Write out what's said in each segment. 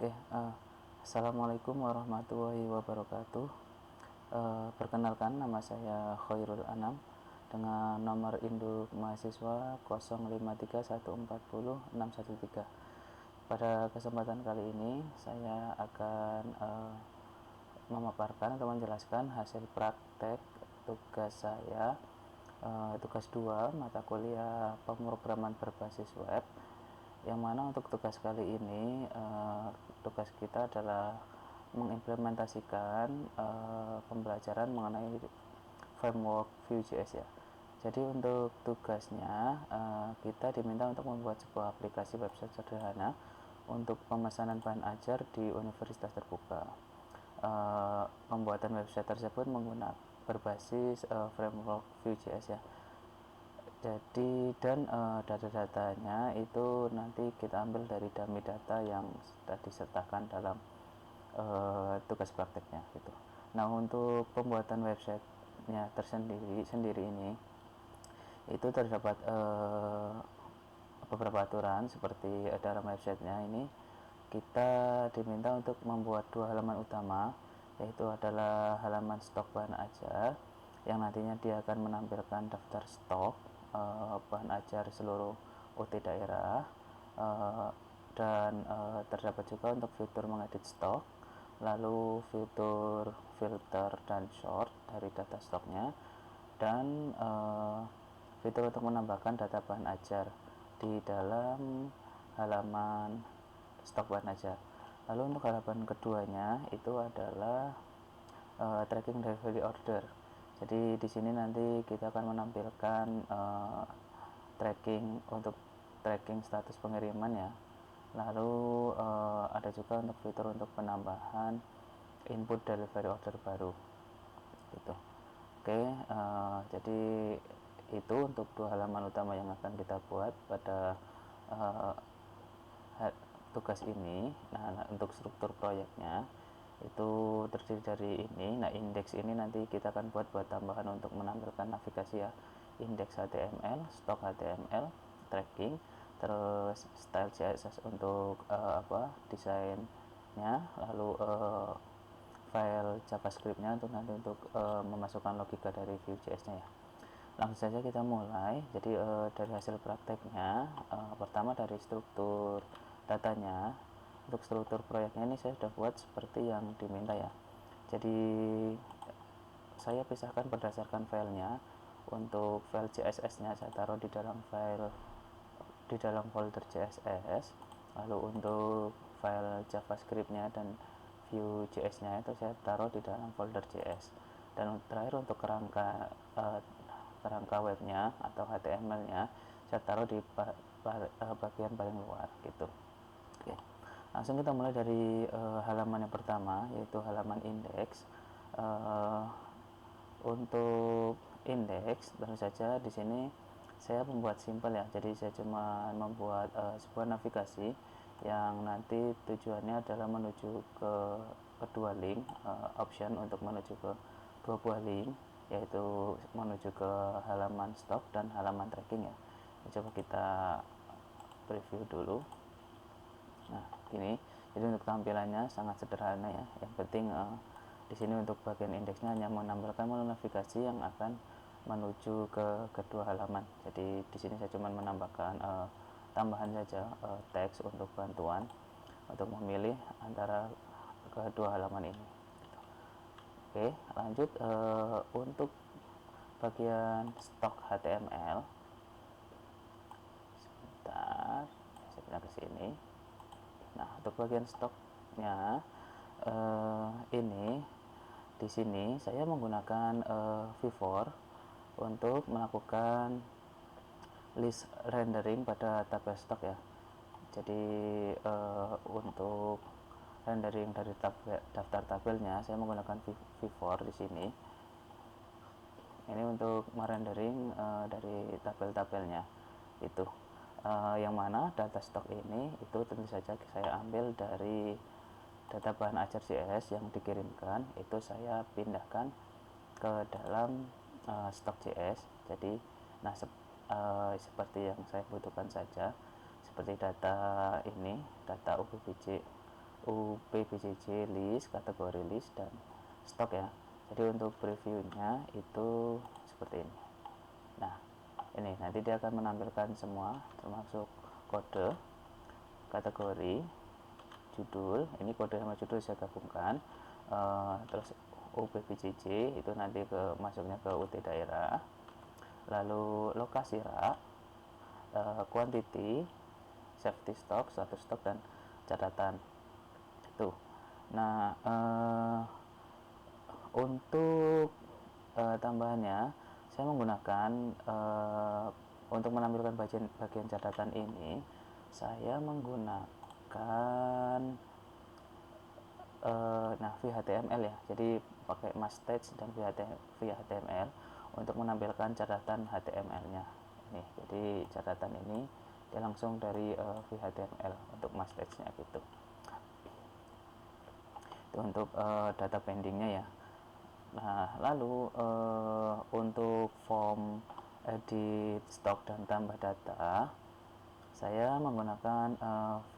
Oke, assalamualaikum warahmatullahi wabarakatuh. Perkenalkan, nama saya Khairul Anam dengan nomor induk mahasiswa 0531400613. Pada kesempatan kali ini saya akan memaparkan atau menjelaskan hasil praktek tugas saya, tugas 2 mata kuliah pemrograman berbasis web, yang mana untuk tugas kali ini tugas kita adalah mengimplementasikan pembelajaran mengenai framework Vue.js ya. Jadi untuk tugasnya kita diminta untuk membuat sebuah aplikasi website sederhana untuk pemesanan bahan ajar di universitas terbuka. Pembuatan website tersebut menggunakan berbasis framework Vue.js ya. Jadi dan data-datanya itu nanti kita ambil dari dummy data yang sudah disertakan dalam tugas prakteknya gitu. Nah, untuk pembuatan websitenya tersendiri ini itu terdapat beberapa aturan seperti dalam websitenya ini kita diminta untuk membuat dua halaman utama, yaitu adalah halaman stok bahan ajar yang nantinya dia akan menampilkan daftar stok bahan ajar seluruh UT daerah, dan terdapat juga untuk fitur mengedit stok, lalu fitur filter dan sort dari data stoknya, dan fitur untuk menambahkan data bahan ajar di dalam halaman stok bahan ajar. Lalu untuk halaman keduanya itu adalah tracking delivery order. Jadi di sini nanti kita akan menampilkan tracking status pengiriman ya. Lalu ada juga untuk fitur untuk penambahan input delivery order baru gitu. Oke, jadi itu untuk dua halaman utama yang akan kita buat pada tugas ini. Nah, untuk struktur proyeknya itu terdiri dari ini. Nah, indeks ini nanti kita akan buat tambahan untuk menampilkan navigasi ya, indeks HTML, stok HTML, tracking, terus style CSS untuk desainnya, lalu file JavaScript-nya untuk nanti untuk memasukkan logika dari Vue.js nya ya. Langsung saja kita mulai. Jadi dari hasil prakteknya, pertama dari struktur datanya. Untuk struktur proyeknya ini saya sudah buat seperti yang diminta ya. Jadi saya pisahkan berdasarkan filenya. Untuk file CSS nya saya taruh di dalam folder CSS. Lalu untuk file JavaScript nya dan Vue.js nya itu saya taruh di dalam folder JS. Dan terakhir untuk kerangka webnya atau HTML nya saya taruh di bagian paling luar gitu. Oke, langsung kita mulai dari halaman yang pertama, yaitu halaman indeks. Untuk indeks tentu saja di sini saya membuat simple ya. Jadi saya cuma membuat sebuah navigasi yang nanti tujuannya adalah menuju ke kedua link, option untuk menuju ke dua buah link, yaitu menuju ke halaman stok dan halaman tracking ya. Coba kita preview dulu. Nah, ini jadi untuk tampilannya sangat sederhana ya. Yang penting di sini untuk bagian indeksnya hanya menambahkan menu navigasi yang akan menuju ke kedua halaman. Jadi di sini saya cuma menambahkan tambahan saja teks untuk bantuan untuk memilih antara kedua halaman ini. Oke, lanjut untuk bagian stok HTML. Sebentar, saya pindah ke sini. Nah, untuk bagian stoknya ini di sini saya menggunakan V4 untuk melakukan list rendering pada tabel stok ya. Jadi untuk rendering dari daftar tabelnya saya menggunakan V4 di sini. Ini untuk merendering dari tabel-tabelnya itu. Yang mana data stok ini itu tentu saja saya ambil dari data bahan ajar JS yang dikirimkan, itu saya pindahkan ke dalam stok JS. Jadi seperti yang saya butuhkan saja, seperti data ini, data UPBJ UPBJJ list, kategori list, dan stok ya. Jadi untuk previewnya itu seperti ini. Nah, ini nanti dia akan menampilkan semua termasuk kode, kategori, judul. Ini kode sama judul saya gabungkan. Terus UPBJJ itu nanti masuknya ke UT daerah. Lalu lokasi rak, quantity, safety stock, status stok, dan catatan. Tuh. Nah, untuk tambahannya saya menggunakan untuk menampilkan bagian catatan ini, saya menggunakan VHTML ya. Jadi pakai Mustache dan VHTML untuk menampilkan catatan HTML-nya. Ini, jadi catatan ini dia langsung dari VHTML untuk Mustache-nya gitu. Itu untuk data pendingnya ya. Nah, lalu untuk form edit stok dan tambah data, saya menggunakan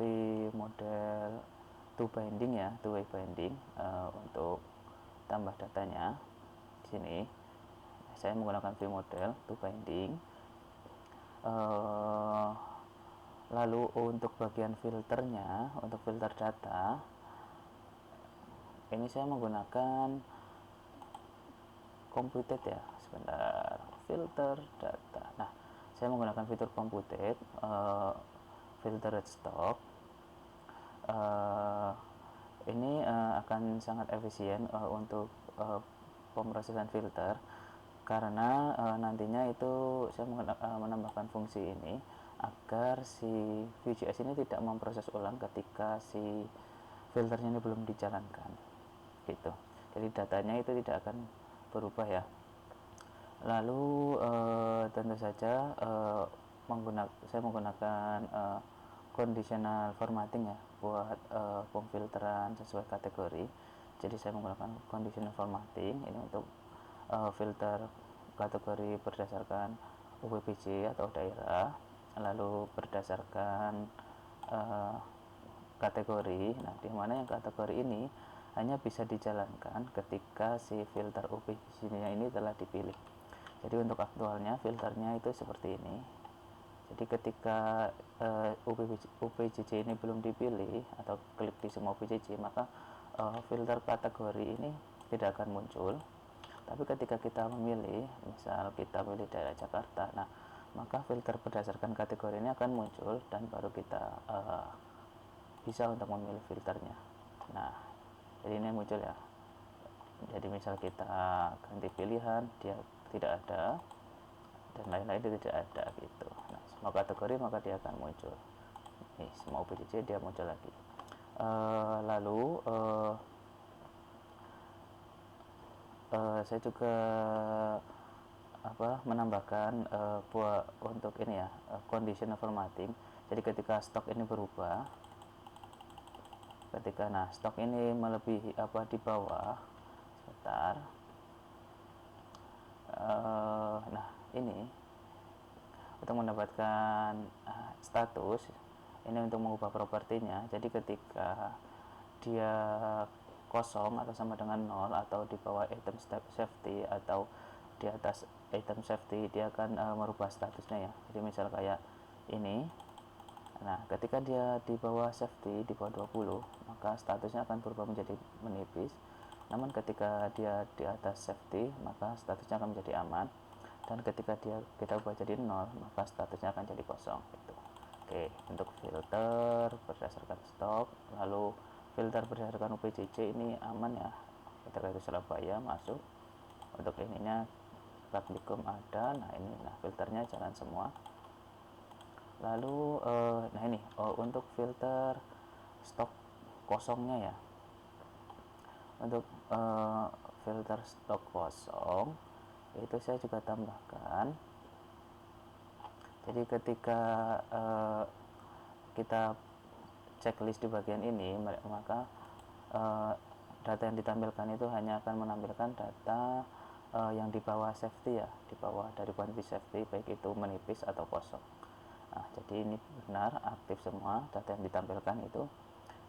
VModel to binding ya, two way binding untuk tambah datanya. Di sini saya menggunakan VModel to binding. Lalu untuk bagian filternya, untuk filter data, ini saya menggunakan computed ya, sebentar, filter data. Nah, saya menggunakan fitur computed, filtered stock. Ini akan sangat efisien untuk pemrosesan filter, karena nantinya itu saya menambahkan fungsi ini agar si Vue.js ini tidak memproses ulang ketika si filternya ini belum dijalankan gitu. Jadi datanya itu tidak akan berubah ya. Lalu tentu saja saya menggunakan conditional formatting ya buat pemfilteran sesuai kategori. Jadi saya menggunakan conditional formatting ini untuk filter kategori berdasarkan UPBJ atau daerah, lalu berdasarkan kategori. Nah, di mana yang kategori ini hanya bisa dijalankan ketika si filter UPBJ-nya ini telah dipilih. Jadi untuk aktualnya filternya itu seperti ini. Jadi ketika UPJJ ini belum dipilih atau klik di semua UPJJ, maka filter kategori ini tidak akan muncul. Tapi ketika kita memilih, misal kita pilih daerah Jakarta, nah maka filter berdasarkan kategori ini akan muncul dan baru kita bisa untuk memilih filternya. Nah, jadi ini muncul ya. Jadi misal kita ganti pilihan, dia tidak ada, dan lain-lain itu tidak ada gitu. Nah, semua kategori maka dia akan muncul. Nih, semua UPJJ dia muncul lagi. Lalu saya juga menambahkan untuk ini ya, conditional formatting. Jadi ketika stok ini berubah, ketika stok ini melebihi di bawah, sebentar, nah ini untuk mendapatkan status ini untuk mengubah propertinya. Jadi ketika dia kosong atau sama dengan 0 atau di bawah item safety atau di atas item safety, dia akan merubah statusnya ya. Jadi misal kayak ini, nah ketika dia di bawah safety, di bawah 20, maka statusnya akan berubah menjadi menipis. Namun ketika dia di atas safety, maka statusnya akan menjadi aman, dan ketika kita ubah jadi 0, maka statusnya akan jadi kosong gitu. Oke, untuk filter berdasarkan stok, lalu filter berdasarkan UPJJ ini aman ya, ketika itu Surabaya masuk. Untuk ininya Publikum ada, nah ini filternya jalan semua. Lalu nah ini untuk filter stok kosongnya ya. Untuk filter stok kosong itu saya juga tambahkan. Jadi ketika kita checklist di bagian ini, maka data yang ditampilkan itu hanya akan menampilkan data yang di bawah safety ya, di bawah dari quantity safety, baik itu menipis atau kosong. Nah, jadi ini benar aktif semua data yang ditampilkan itu.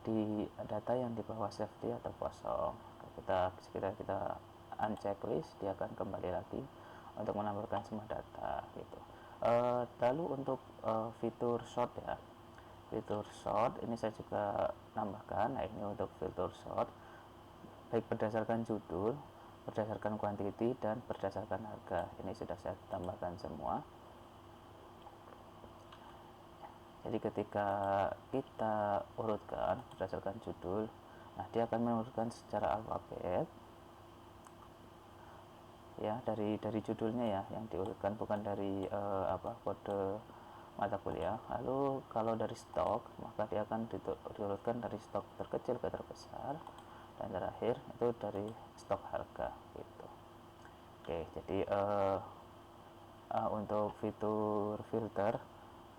di data yang di bawah safety atau kosong. Kita unchecklist, dia akan kembali lagi untuk menampilkan semua data gitu. Lalu untuk fitur sort ya, fitur sort ini saya juga tambahkan. Nah, ini untuk fitur sort baik berdasarkan judul, berdasarkan quantity, dan berdasarkan harga. Ini sudah saya tambahkan semua. Jadi ketika kita urutkan berdasarkan judul, nah dia akan mengurutkan secara alfabet ya, dari judulnya ya yang diurutkan, bukan dari kode mata kuliah. Lalu kalau dari stok, maka dia akan diurutkan dari stok terkecil ke terbesar, dan terakhir itu dari stok harga gitu. Oke, jadi untuk fitur filter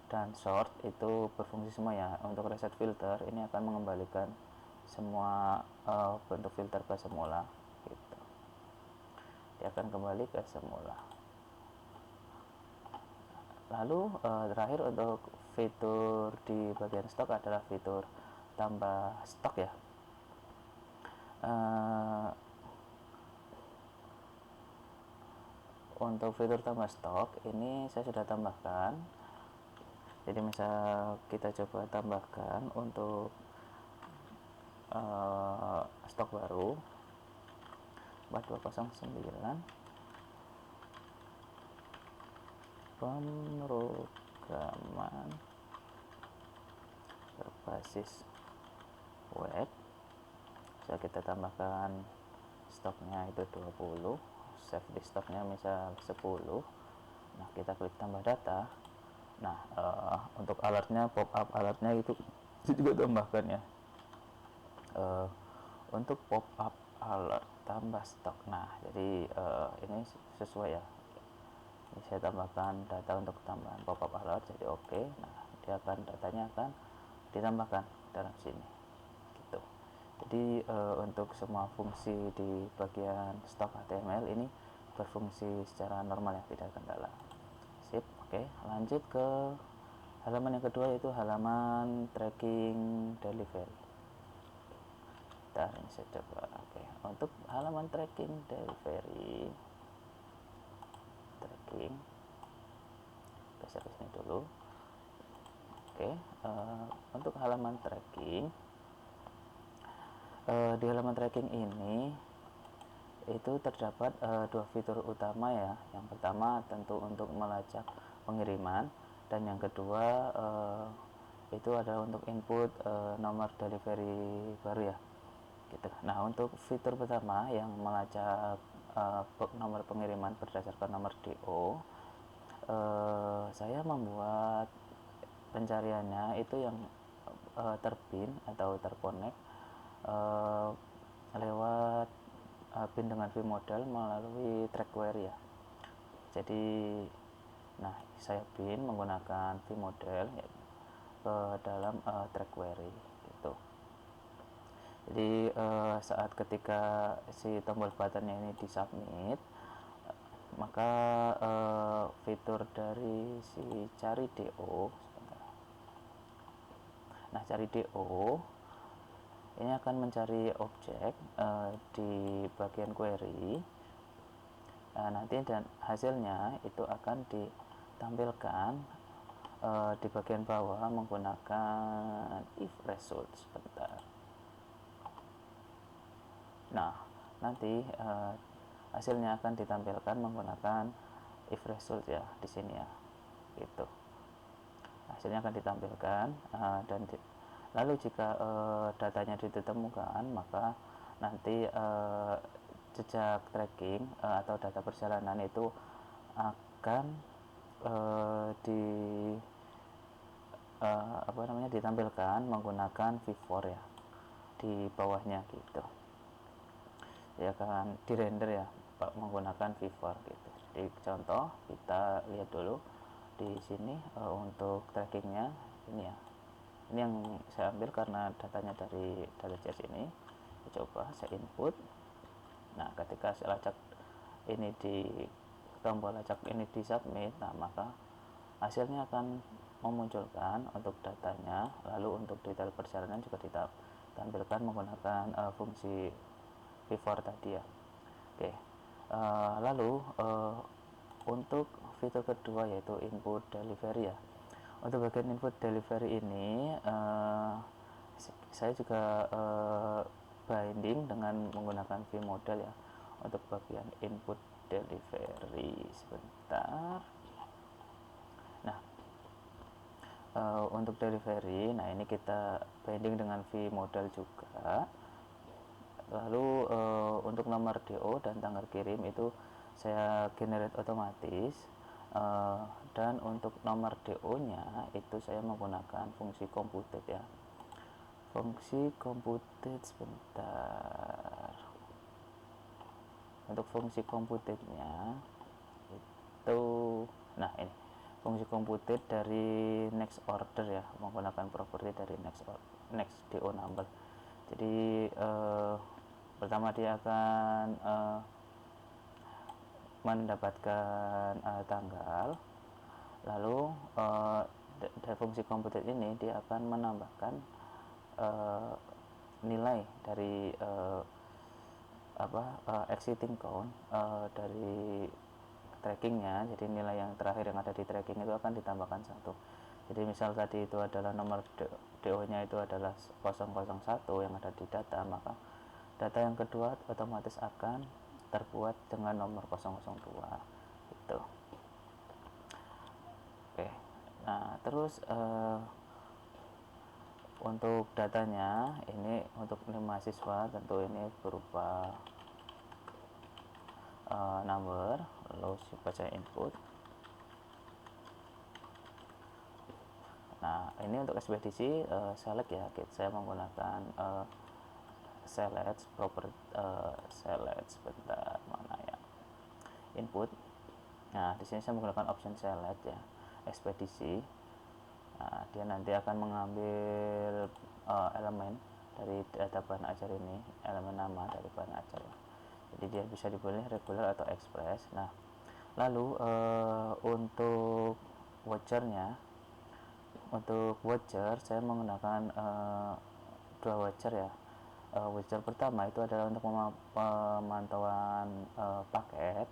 dan sort itu berfungsi semua ya. Untuk reset filter ini akan mengembalikan semua bentuk filter ke semula gitu. Dia akan kembali ke semula. Lalu terakhir untuk fitur di bagian stok adalah fitur tambah stok ya. Untuk fitur tambah stok ini saya sudah tambahkan. Jadi misal kita coba tambahkan untuk stok baru 4209 pemrograman berbasis web. Bisa kita tambahkan stoknya itu 20, save di stoknya misal 10. Nah, kita klik tambah data. Nah, untuk alertnya, pop up alertnya itu juga tambahkan ya. Untuk pop up alert tambah stok. Nah, jadi ini sesuai ya. Ini saya tambahkan data untuk tambahan pop up alert, jadi oke. Nah, dia akan, datanya akan ditambahkan dalam sini gitu. Jadi untuk semua fungsi di bagian stok HTML ini berfungsi secara normal ya, tidak kendala. Sip, oke. Lanjut ke halaman yang kedua, yaitu halaman tracking delivery. Bentar, ini saya coba. Oke, untuk halaman tracking delivery, geser ke sini dulu. Oke, untuk halaman tracking, di halaman tracking ini itu terdapat dua fitur utama ya. Yang pertama tentu untuk melacak pengiriman, dan yang kedua itu adalah untuk input nomor delivery baru ya gitu. Nah, untuk fitur pertama yang melacak nomor pengiriman berdasarkan nomor DO, saya membuat pencariannya itu yang terpin atau terkonek lewat pin dengan vModel melalui track query ya. Jadi nah, saya pin menggunakan vModel ya, ke dalam track query gitu. Jadi saat ketika si tombol buttonnya ini disubmit, maka fitur dari si cari DO, nah cari DO ini akan mencari objek di bagian query. Nanti dan hasilnya itu akan ditampilkan di bagian bawah menggunakan if result. Sebentar. Nah, nanti hasilnya akan ditampilkan menggunakan if result ya di sini ya gitu. Hasilnya akan ditampilkan dan lalu jika datanya ditemukan, maka nanti jejak tracking atau data perjalanan itu akan ditampilkan menggunakan V4 ya di bawahnya gitu. Dia akan dirender ya menggunakan V4 gitu. Jadi contoh kita lihat dulu di sini untuk trackingnya ini ya. Ini yang saya ambil karena datanya dari DataJS ini. Coba saya input. Nah, ketika saya lacak ini di tombol lacak ini di submit, nah maka hasilnya akan memunculkan untuk datanya, lalu untuk detail perjalanan juga ditampilkan menggunakan fungsi before tadi ya. Oke, lalu untuk fitur kedua yaitu input delivery ya. Untuk bagian input delivery ini saya juga binding dengan menggunakan vModel ya. Untuk bagian input delivery sebentar. Nah, untuk delivery, nah ini kita binding dengan vModel juga. Lalu untuk nomor DO dan tanggal kirim itu saya generate otomatis, dan untuk nomor DO nya itu saya menggunakan fungsi computed ya. Fungsi computed sebentar. Untuk fungsi computed nya itu, nah ini fungsi computed dari next order ya, menggunakan properti dari next DO number. Jadi pertama dia akan mendapatkan tanggal, lalu dari fungsi computed ini dia akan menambahkan nilai dari exiting count dari trackingnya. Jadi nilai yang terakhir yang ada di tracking itu akan ditambahkan 1. Jadi misal tadi itu adalah nomor DO nya itu adalah 001 yang ada di data, maka data yang kedua otomatis akan terbuat dengan nomor 002 gitu. Oke, nah terus untuk datanya ini untuk mahasiswa tentu ini berupa number, lalu baca input. Nah ini untuk ekspedisi select ya, saya menggunakan select select sebentar, mana ya, input. Nah di sini saya menggunakan option select ya, ekspedisi. Nah, dia nanti akan mengambil elemen dari data bahan ajar ini, elemen nama dari bahan ajar. Jadi dia bisa dipilih regular atau express. Nah lalu untuk vouchernya, untuk voucher saya menggunakan dua voucher ya. Voucher pertama itu adalah untuk pemantauan paket.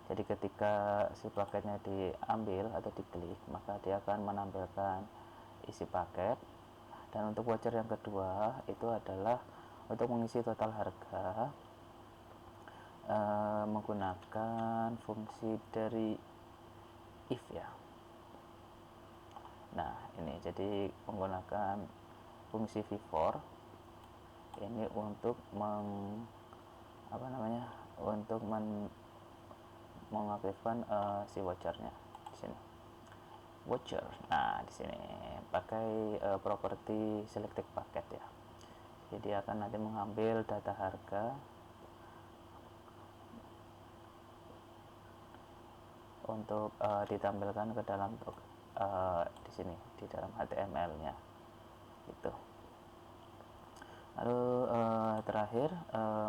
Jadi ketika si paketnya diambil atau diklik, maka dia akan menampilkan isi paket. Dan untuk voucher yang kedua itu adalah untuk mengisi total harga menggunakan fungsi dari if ya. Nah ini jadi menggunakan fungsi v-for ini untuk untuk mengaktifkan si vouchernya di sini. Voucher. Nah di sini pakai properti selected paket ya. Jadi akan nanti mengambil data harga untuk ditampilkan ke dalam di sini di dalam HTML-nya gitu. Lalu terakhir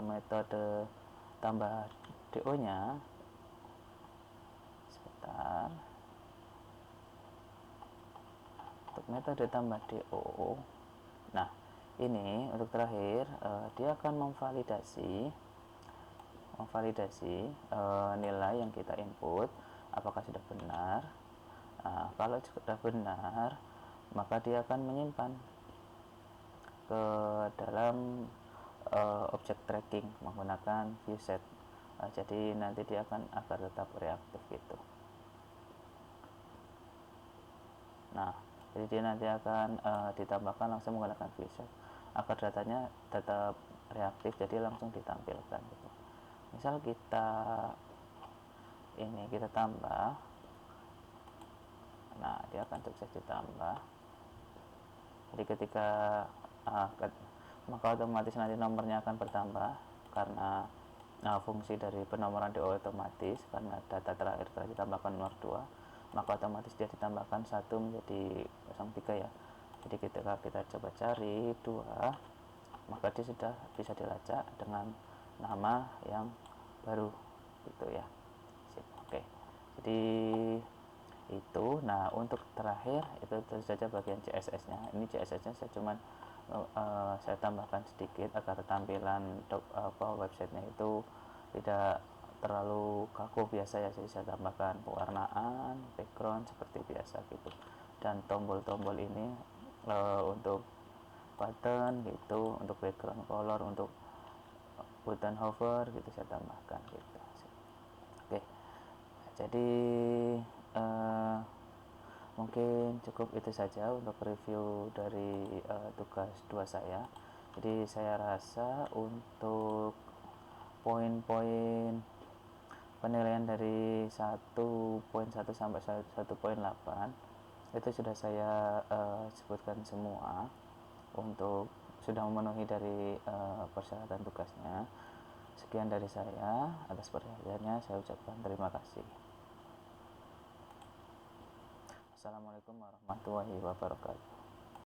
metode tambah DO-nya sebentar. Untuk metode tambah DO, nah ini untuk terakhir dia akan memvalidasi nilai yang kita input apakah sudah benar. Nah, kalau sudah benar, maka dia akan menyimpan ke dalam objek tracking menggunakan viewset. Jadi nanti dia akan agar tetap reaktif gitu. Nah jadi dia nanti akan ditambahkan langsung menggunakan viewset agar datanya tetap reaktif, jadi langsung ditampilkan gitu. Misal kita tambah, nah dia akan sukses ditambah. Jadi ketika maka otomatis nanti nomornya akan bertambah karena fungsi dari penomoran DO otomatis, karena data terakhir telah ditambahkan nomor 2, maka otomatis dia ditambahkan 1 menjadi 03 ya. Jadi ketika kita coba cari 2, maka dia sudah bisa dilacak dengan nama yang baru gitu ya. Oke, jadi itu. Nah, untuk terakhir itu tentu saja bagian CSS-nya. Ini CSS-nya saya cuman saya tambahkan sedikit agar tampilan websitenya itu tidak terlalu kaku biasa ya. Jadi saya tambahkan pewarnaan background seperti biasa gitu, dan tombol-tombol ini untuk button gitu, untuk background color, untuk button hover gitu saya tambahkan gitu. Oke, jadi mungkin cukup itu saja untuk review dari tugas 2 saya. Jadi saya rasa untuk poin-poin penilaian dari 1.1 sampai 1.8 itu sudah saya sebutkan semua, untuk sudah memenuhi dari persyaratan tugasnya. Sekian dari saya, atas perhatiannya saya ucapkan terima kasih. Assalamualaikum warahmatullahi wabarakatuh.